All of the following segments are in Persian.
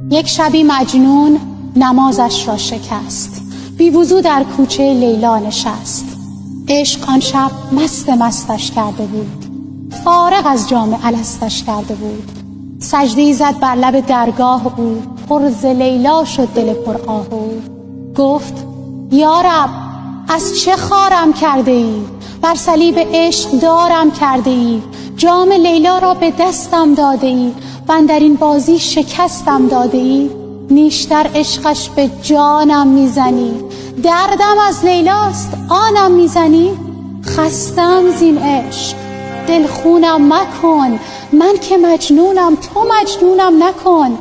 یک شبی مجنون نمازش را شکست، بی وضو در کوچه لیلا نشست. عشق آن شب مستش کرده بود، فارغ از جام الستش کرده بود. سجده‌ای زد بر لب درگاه او، پر ز لیلا شد دل پر آه او. گفت یا رب از چه خارم کرده ای؟ بر صلیب عشق دارم کرده ای. جام لیلا را به دستم داده ای و اندر این بازی شکستم داده ای. نیشتر عشقش به جانم میزنی، دردم از لیلاست آنم میزنی. خستم زین عشق دلخونم مکن، من که مجنونم تو مجنونم نکن.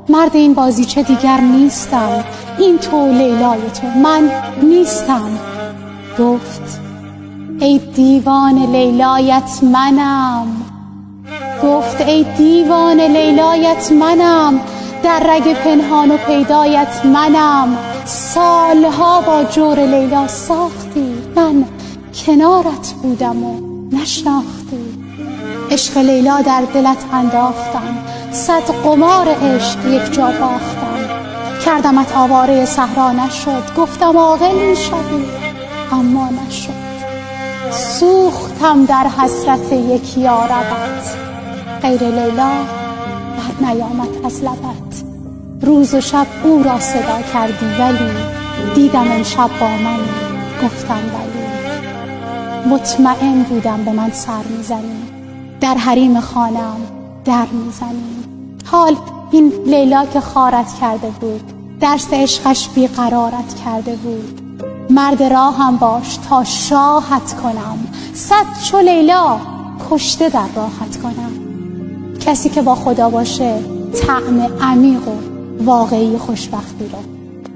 مرد این بازیچه دیگر نیستم، این تو لیلای تو من نیستم. گفت ای دیوان لیلایت منم، گفت ای دیوان لیلایت منم، در رگ پنهان و پیدایت منم. سالها با جور لیلا ساختی، من کنارت بودم و نشناختی. عشق لیلا در دلت انداختم، صد قمار عشق یک جا باختم. کردمت آواره صحرا نشد، گفتم عاقل می‌شوی اما نشد. سوختم در حسرت یک یاربت، غیر لیلا بر نیامد از لبت. روز و شب او را صدا کردی ولی دیدم امشب با من گفتم ولی. مطمئن بودم به من سر میزنی، در حریم خانم در میزنی. حال این لیلا که خارت کرده بود، درس عشقش بیقرارت کرده بود. مرد راهم باش تا شاهت کنم، صد چو لیلا کشته در راحت کنم. کسی که با خدا باشه طعم عمیق و واقعی خوشبختی رو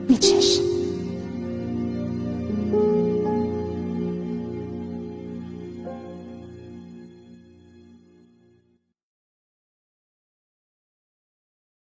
میچشه.